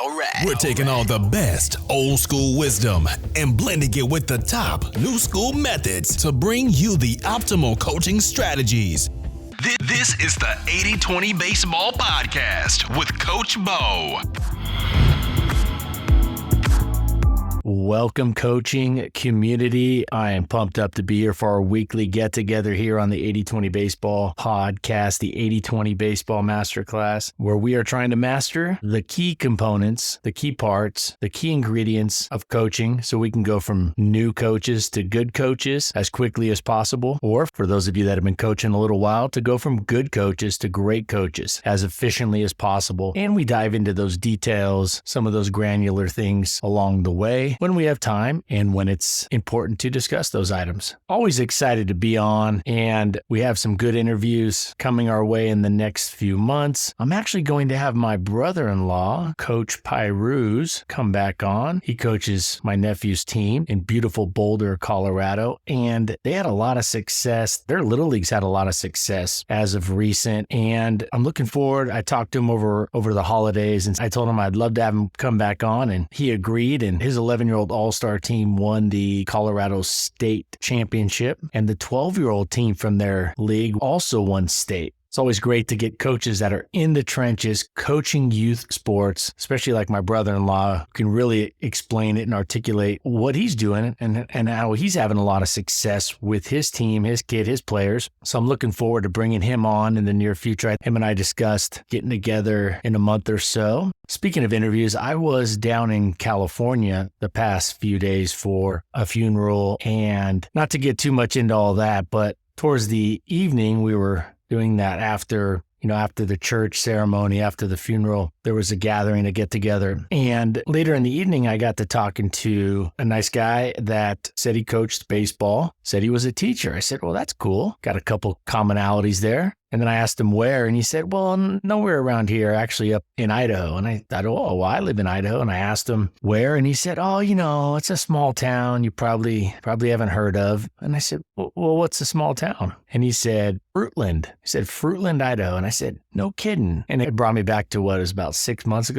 right. We're taking all the best old school wisdom and blending it with the top new school methods to bring you the optimal coaching strategies. This is the 80-20 Baseball Podcast with Coach Bo. Welcome, coaching community. I am pumped up to be here for our weekly get-together here on the 80-20 Baseball Podcast, the 80-20 Baseball Masterclass, where we are trying to master the key components, the key parts, the key ingredients of coaching so we can go from new coaches to good coaches as quickly as possible, or for those of you that have been coaching a little while, to go from good coaches to great coaches as efficiently as possible. And we dive into those details, some of those granular things along the way, when we have time and when it's important to discuss those items. Always excited to be on, and we have some good interviews coming our way in the next few months. I'm actually going to have my brother-in-law, Coach Pyruz, come back on. He coaches my nephew's team in beautiful Boulder, Colorado, and they had a lot of success. Their Little Leagues had a lot of success as of recent, and I'm looking forward. I talked to him over the holidays, and I told him I'd love to have him come back on, and he agreed, and his 11-year-old all-star team won the Colorado State Championship, and the 12-year-old team from their league also won state. It's always great to get coaches that are in the trenches coaching youth sports, especially like my brother-in-law, who can really explain it and articulate what he's doing and how he's having a lot of success with his team, his kid, his players. So I'm looking forward to bringing him on in the near future. Him and I discussed getting together in a month or so. Speaking of interviews, I was down in California the past few days for a funeral, and not to get too much into all that, but towards the evening, we were doing that after the church ceremony, after the funeral, there was a gathering, a get together. And later in the evening, I got to talking to a nice guy that said he coached baseball, said he was a teacher. I said, well, that's cool. Got a couple commonalities there. And then I asked him where, and he said, well, nowhere around here, actually up in Idaho. And I thought, oh, well, I live in Idaho. And I asked him where, and he said, oh, it's a small town you probably haven't heard of. And I said, well, what's a small town? And he said, Fruitland. He said, Fruitland, Idaho. And I said, no kidding. And it brought me back to what it was about 7 months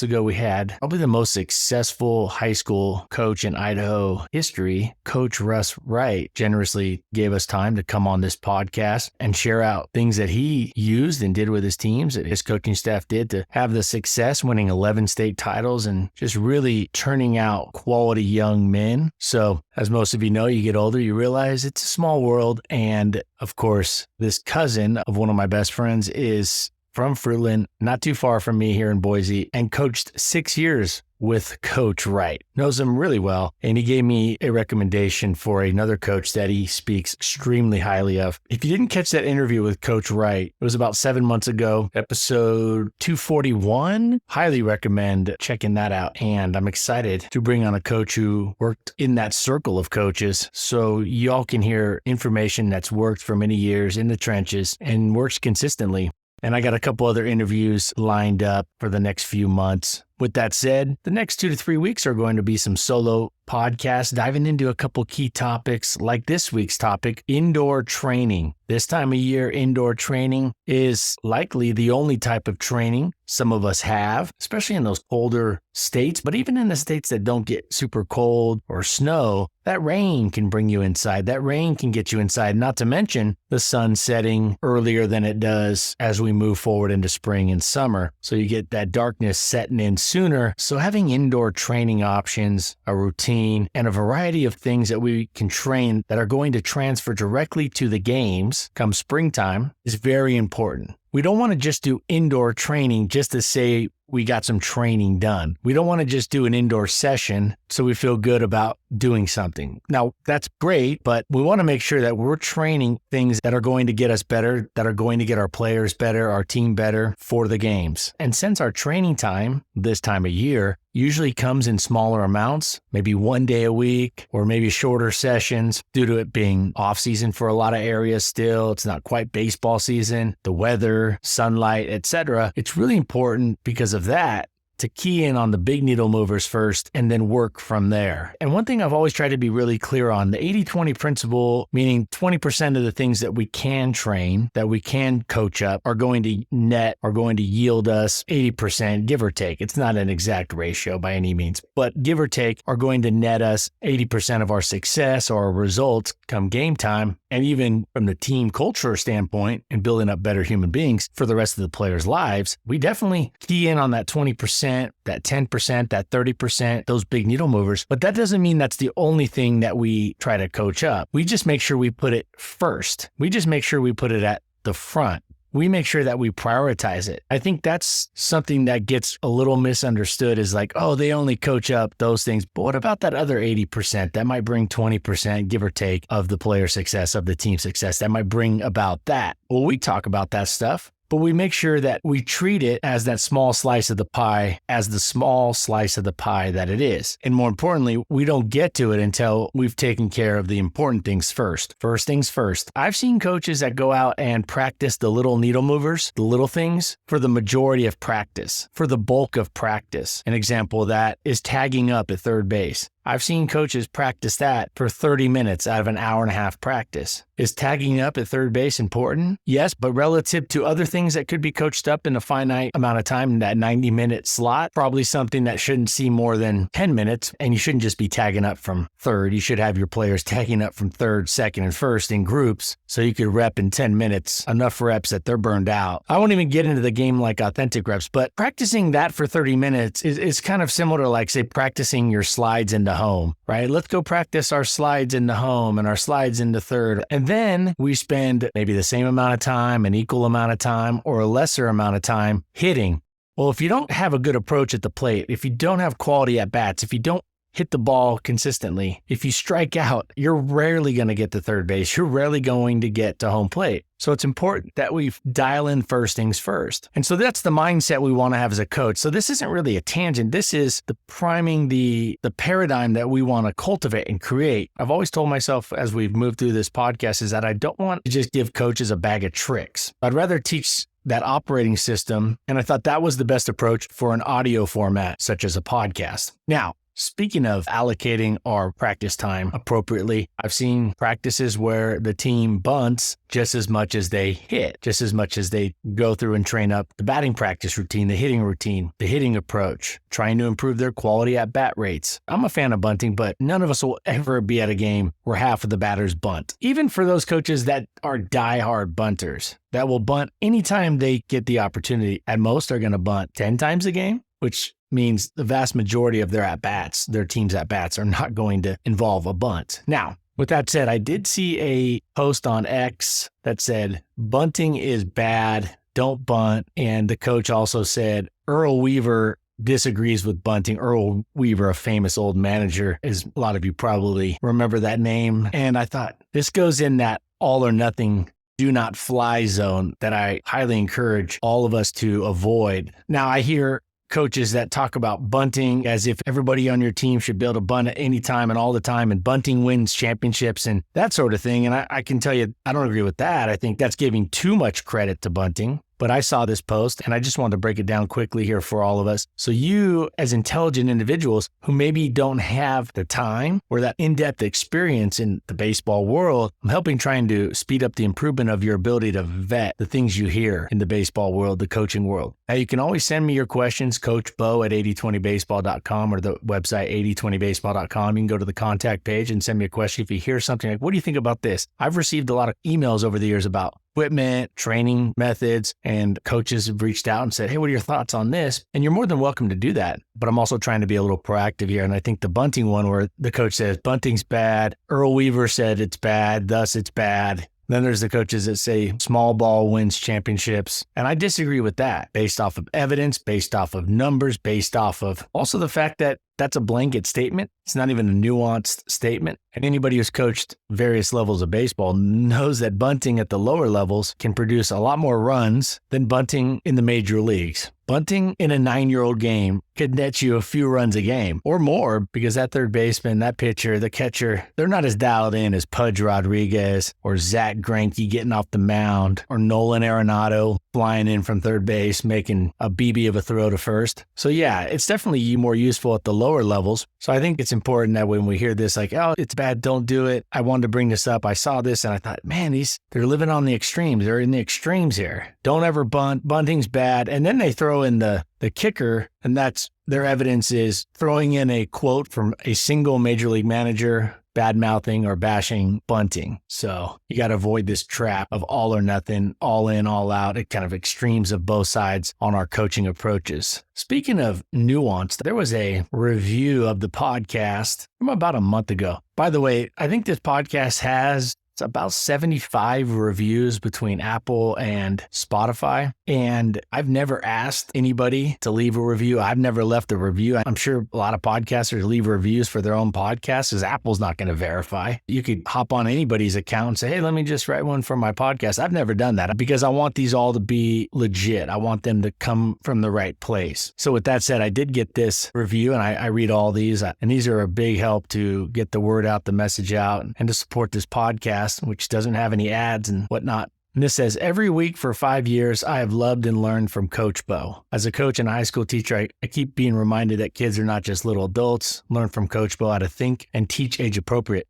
ago, we had probably the most successful high school coach in Idaho history. Coach Russ Wright generously gave us time to come on this podcast and share out things that he used and did with his teams, that his coaching staff did to have the success, winning 11 state titles and just really turning out quality young men. So as most of you know, you get older, you realize it's a small world. And of course, this cousin of one of my best friends is from Fruitland, not too far from me here in Boise, and coached 6 years with Coach Wright. Knows him really well, and he gave me a recommendation for another coach that he speaks extremely highly of. If you didn't catch that interview with Coach Wright, it was about 7 months ago, episode 241. Highly recommend checking that out, and I'm excited to bring on a coach who worked in that circle of coaches so y'all can hear information that's worked for many years in the trenches and works consistently. And I got a couple other interviews lined up for the next few months. With that said, the next 2 to 3 weeks are going to be some solo podcasts diving into a couple key topics like this week's topic, indoor training. This time of year, indoor training is likely the only type of training some of us have, especially in those colder states. But even in the states that don't get super cold or snow, that rain can bring you inside. That rain can get you inside, not to mention the sun setting earlier than it does as we move forward into spring and summer. So you get that darkness setting in sooner. So having indoor training options, a routine, and a variety of things that we can train that are going to transfer directly to the games come springtime is very important. We don't want to just do indoor training just to say we got some training done. We don't want to just do an indoor session so we feel good about doing something. Now, that's great, but we want to make sure that we're training things that are going to get us better, that are going to get our players better, our team better for the games. And since our training time this time of year usually comes in smaller amounts, maybe 1 day a week or maybe shorter sessions due to it being off season for a lot of areas still. It's not quite baseball season, the weather, sunlight, etc. It's really important because of that to key in on the big needle movers first and then work from there. And one thing I've always tried to be really clear on, the 80-20 principle, meaning 20% of the things that we can train, that we can coach up, are going to yield us 80%, give or take. It's not an exact ratio by any means, but give or take are going to net us 80% of our success or our results come game time. And even from the team culture standpoint and building up better human beings for the rest of the players' lives, we definitely key in on that 20%, that 10%, that 30%, those big needle movers. But that doesn't mean that's the only thing that we try to coach up. We just make sure we put it first. We just make sure we put it at the front. We make sure that we prioritize it. I think that's something that gets a little misunderstood, is like, oh, they only coach up those things. But what about that other 80% that might bring 20%, give or take, of the player success, of the team success, that might bring about that? Well, we talk about that stuff, but we make sure that we treat it as that small slice of the pie, as the small slice of the pie that it is. And more importantly, we don't get to it until we've taken care of the important things first. First things first. I've seen coaches that go out and practice the little needle movers, the little things, for the majority of practice, for the bulk of practice. An example of that is tagging up at third base. I've seen coaches practice that for 30 minutes out of an hour and a half practice. Is tagging up at third base important? Yes, but relative to other things that could be coached up in a finite amount of time in that 90-minute slot, probably something that shouldn't see more than 10 minutes, and you shouldn't just be tagging up from third. You should have your players tagging up from third, second, and first in groups so you could rep in 10 minutes, enough reps that they're burned out. I won't even get into the game like authentic reps, but practicing that for 30 minutes is kind of similar to, like, say, practicing your slides into home, right? Let's go practice our slides into home and our slides into third. And then we spend maybe the same amount of time, an equal amount of time, or a lesser amount of time hitting. Well, if you don't have a good approach at the plate, if you don't have quality at bats, if you don't hit the ball consistently, if you strike out, you're rarely going to get to third base. You're rarely going to get to home plate. So it's important that we dial in first things first. And so that's the mindset we want to have as a coach. So this isn't really a tangent. This is the priming, the paradigm that we want to cultivate and create. I've always told myself as we've moved through this podcast is that I don't want to just give coaches a bag of tricks. I'd rather teach that operating system. And I thought that was the best approach for an audio format, such as a podcast. Now, speaking of allocating our practice time appropriately, I've seen practices where the team bunts just as much as they hit, just as much as they go through and train up the batting practice routine, the hitting approach, trying to improve their quality at bat rates. I'm a fan of bunting, but none of us will ever be at a game where half of the batters bunt. Even for those coaches that are diehard bunters, that will bunt anytime they get the opportunity, at most are going to bunt 10 times a game, which means the vast majority of their at-bats, their team's at-bats, are not going to involve a bunt. Now, with that said, I did see a post on X that said, bunting is bad, don't bunt. And the coach also said, Earl Weaver disagrees with bunting. Earl Weaver, a famous old manager, as a lot of you probably remember that name. And I thought, this goes in that all or nothing, do not fly zone that I highly encourage all of us to avoid. Now, I hear coaches that talk about bunting as if everybody on your team should be able to bunt at any time and all the time, and bunting wins championships and that sort of thing. And I can tell you, I don't agree with that. I think that's giving too much credit to bunting. But I saw this post and I just wanted to break it down quickly here for all of us. So you, as intelligent individuals who maybe don't have the time or that in-depth experience in the baseball world, I'm helping trying to speed up the improvement of your ability to vet the things you hear in the baseball world, the coaching world. Now, you can always send me your questions, Coach Bo at 8020baseball.com or the website 8020baseball.com. You can go to the contact page and send me a question. If you hear something like, what do you think about this? I've received a lot of emails over the years about equipment, training methods, and coaches have reached out and said, hey, what are your thoughts on this? And you're more than welcome to do that. But I'm also trying to be a little proactive here. And I think the bunting one where the coach says, bunting's bad. Earl Weaver said it's bad, thus it's bad. Then there's the coaches that say small ball wins championships. And I disagree with that based off of evidence, based off of numbers, based off of also the fact that that's a blanket statement. It's not even a nuanced statement. And anybody who's coached various levels of baseball knows that bunting at the lower levels can produce a lot more runs than bunting in the major leagues. Bunting in a 9-year-old game could net you a few runs a game or more because that third baseman, that pitcher, the catcher, they're not as dialed in as Pudge Rodriguez or Zach Greinke getting off the mound or Nolan Arenado flying in from third base, making a BB of a throw to first. So yeah, it's definitely more useful at the lower levels. So I think it's important that when we hear this, like, oh, it's bad, don't do it. I wanted to bring this up. I saw this and I thought, man, they're living on the extremes. They're in the extremes here. Don't ever bunt. Bunting's bad. And then they throw in the kicker, and that's their evidence is throwing in a quote from a single major league manager bad-mouthing or bashing bunting. So you got to avoid this trap of all or nothing, all in, all out. It kind of extremes of both sides on our coaching approaches. Speaking of nuance, there was a review of the podcast from about a month ago. By the way, I think this podcast has about 75 reviews between Apple and Spotify. And I've never asked anybody to leave a review. I've never left a review. I'm sure a lot of podcasters leave reviews for their own podcasts because Apple's not going to verify. You could hop on anybody's account and say, hey, let me just write one for my podcast. I've never done that because I want these all to be legit. I want them to come from the right place. So with that said, I did get this review and I read all these. And these are a big help to get the word out, the message out, and to support this podcast, which doesn't have any ads and whatnot. And this says, every week for 5 years, I have loved and learned from Coach Bo. As a coach and a high school teacher, I keep being reminded that kids are not just little adults. Learn from Coach Bo how to think and teach age appropriate.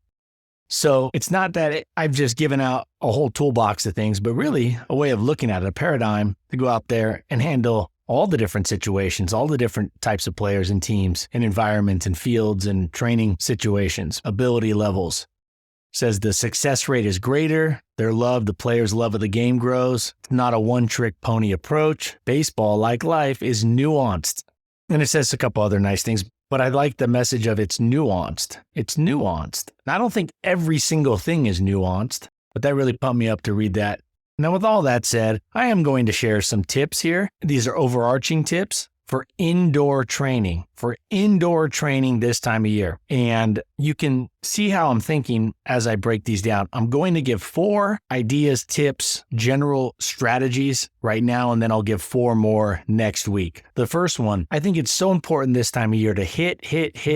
So it's not that I've just given out a whole toolbox of things, but really a way of looking at it, a paradigm to go out there and handle all the different situations, all the different types of players and teams and environments and fields and training situations, ability levels. Says the success rate is greater. The players' love of the game grows. It's not a one-trick pony approach. Baseball, like life, is nuanced. And it says a couple other nice things, but I like the message of it's nuanced. It's nuanced. And I don't think every single thing is nuanced, but that really pumped me up to read that. Now, with all that said, I am going to share some tips here. These are overarching tips for indoor training this time of year. And you can see how I'm thinking as I break these down. I'm going to give 4 ideas, tips, general strategies right now, and then I'll give 4 more next week. The first one, I think it's so important this time of year to hit,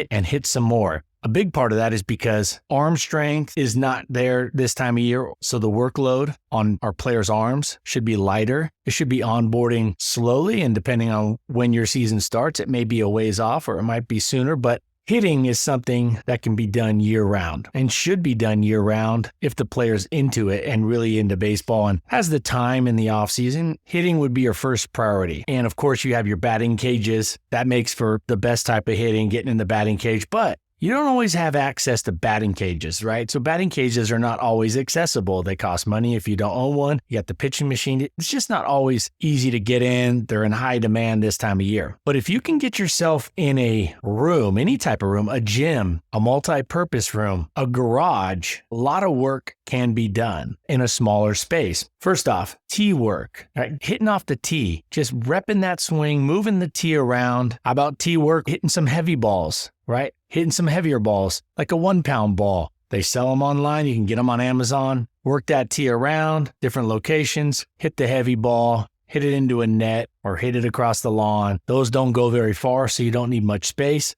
and hit some more. A big part of that is because arm strength is not there this time of year, so the workload on our players' arms should be lighter. It should be onboarding slowly, and depending on when your season starts, it may be a ways off or it might be sooner, but hitting is something that can be done year-round and should be done year-round if the player's into it and really into baseball and has the time in the offseason. Hitting would be your first priority. And of course, you have your batting cages. That makes for the best type of hitting, getting in the batting cage, but you don't always have access to batting cages, right? So batting cages are not always accessible. They cost money if you don't own one. You got the pitching machine. It's just not always easy to get in. They're in high demand this time of year. But if you can get yourself in a room, any type of room, a gym, a multi-purpose room, a garage, a lot of work can be done in a smaller space. First off, tee work, right? Hitting off the tee, just repping that swing, moving the tee around. How about tee work? Hitting some heavy balls, right? Hitting some heavier balls, like a 1-pound ball. They sell them online. You can get them on Amazon. Work that tee around, different locations, hit the heavy ball, hit it into a net or hit it across the lawn. Those don't go very far, so you don't need much space.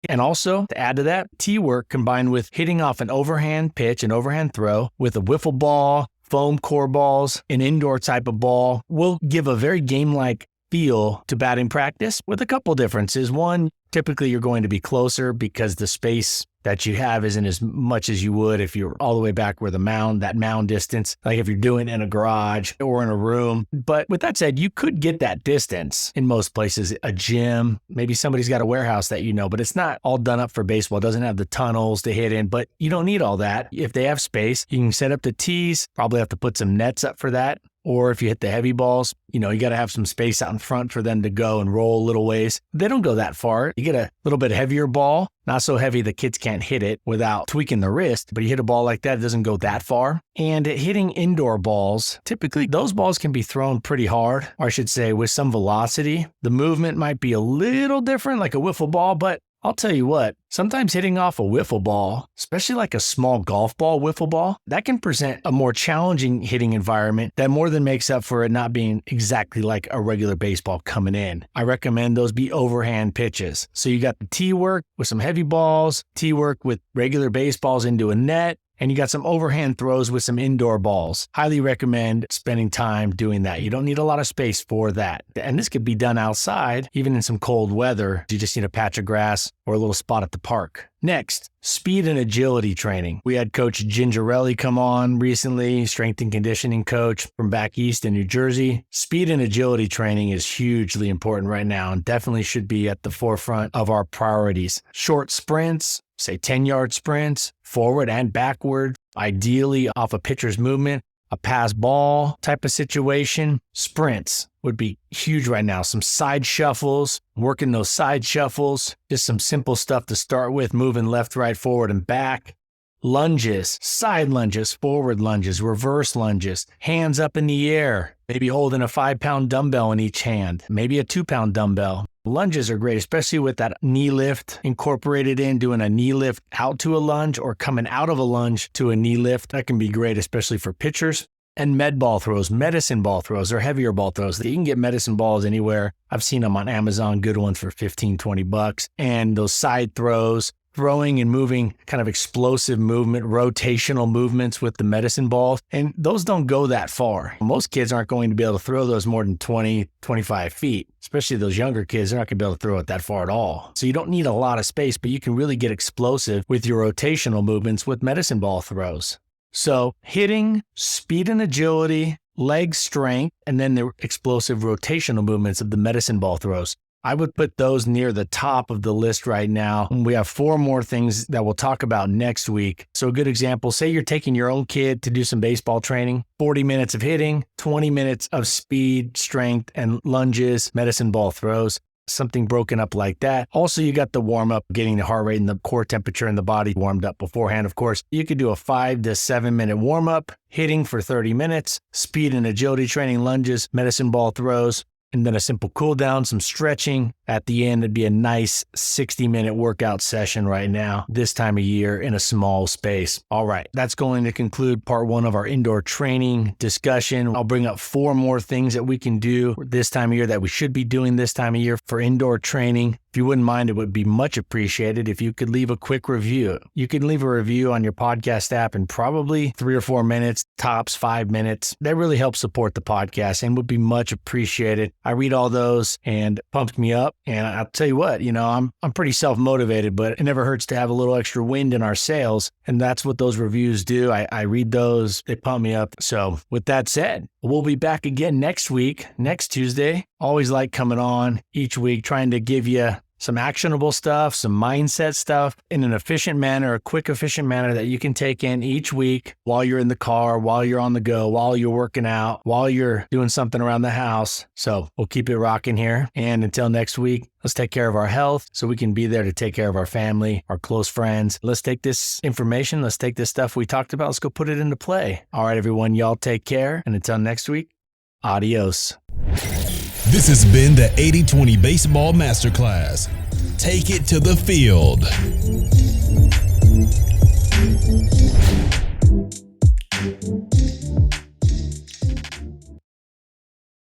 And also, to add to that, tee work combined with hitting off an overhand pitch, an overhand throw with a wiffle ball, foam core balls, an indoor type of ball will give a very game-like feel to batting practice with a couple differences. One, typically you're going to be closer because the space that you have isn't as much as you would if you're all the way back where that mound distance, like if you're doing it in a garage or in a room. But with that said, you could get that distance in most places, a gym, maybe somebody's got a warehouse that you know, but it's not all done up for baseball. It doesn't have the tunnels to hit in, but you don't need all that. If they have space, you can set up the tees, probably have to put some nets up for that. Or if you hit the heavy balls, you got to have some space out in front for them to go and roll a little ways. They don't go that far. You get a little bit heavier ball, not so heavy the kids can't hit it without tweaking the wrist, but you hit a ball like that, it doesn't go that far. And hitting indoor balls, typically those balls can be thrown pretty hard, or I should say with some velocity. The movement might be a little different, like a wiffle ball, but I'll tell you what, sometimes hitting off a wiffle ball, especially like a small golf ball wiffle ball, that can present a more challenging hitting environment that more than makes up for it not being exactly like a regular baseball coming in. I recommend those be overhand pitches. So you got the tee work with some heavy balls, tee work with regular baseballs into a net, and you got some overhand throws with some indoor balls. Highly recommend spending time doing that. You don't need a lot of space for that. And this could be done outside, even in some cold weather. You just need a patch of grass or a little spot at the park. Next, speed and agility training. We had Coach Gingerelli come on recently, strength and conditioning coach from back east in New Jersey. Speed and agility training is hugely important right now and definitely should be at the forefront of our priorities. Short sprints, say 10-yard sprints, forward and backward, ideally off a pitcher's movement, a pass ball type of situation. Sprints would be huge right now. Some side shuffles, working those side shuffles, just some simple stuff to start with, moving left, right, forward, and back. Lunges, side lunges, forward lunges, reverse lunges, hands up in the air, maybe holding a 5-pound dumbbell in each hand, maybe a 2-pound dumbbell. Lunges are great, especially with that knee lift incorporated in, doing a knee lift out to a lunge or coming out of a lunge to a knee lift. That can be great, especially for pitchers. And med ball throws, medicine ball throws, or heavier ball throws. You can get medicine balls anywhere. I've seen them on Amazon, good ones for $15-20. And those side throws, throwing and moving, kind of explosive movement, rotational movements with the medicine balls. And those don't go that far. Most kids aren't going to be able to throw those more than 20, 25 feet. Especially those younger kids, they're not going to be able to throw it that far at all. So you don't need a lot of space, but you can really get explosive with your rotational movements with medicine ball throws. So hitting, speed and agility, leg strength, and then the explosive rotational movements of the medicine ball throws. I would put those near the top of the list right now. We have 4 more things that we'll talk about next week. So a good example, say you're taking your own kid to do some baseball training, 40 minutes of hitting, 20 minutes of speed, strength, and lunges, medicine ball throws, something broken up like that. Also, you got the warm up, getting the heart rate and the core temperature in the body warmed up beforehand. Of course, you could do a 5 to 7 minute warm up, hitting for 30 minutes, speed and agility training, lunges, medicine ball throws, and then a simple cool down, some stretching. At the end, it'd be a nice 60-minute workout session right now, this time of year in a small space. All right, that's going to conclude part 1 of our indoor training discussion. I'll bring up 4 more things that we can do this time of year that we should be doing this time of year for indoor training. If you wouldn't mind, it would be much appreciated if you could leave a quick review. You can leave a review on your podcast app in probably 3 or 4 minutes, tops 5 minutes. That really helps support the podcast and would be much appreciated. I read all those and pumps me up. And I'll tell you what, I'm pretty self-motivated, but it never hurts to have a little extra wind in our sails. And that's what those reviews do. I read those. They pump me up. So with that said, we'll be back again next week, next Tuesday. Always like coming on each week, trying to give you some actionable stuff, some mindset stuff in an efficient manner, a quick, efficient manner that you can take in each week while you're in the car, while you're on the go, while you're working out, while you're doing something around the house. So we'll keep it rocking here. And until next week, let's take care of our health so we can be there to take care of our family, our close friends. Let's take this information. Let's take this stuff we talked about. Let's go put it into play. All right, everyone, y'all take care. And until next week, adios. This has been the 80-20 Baseball Masterclass. Take it to the field.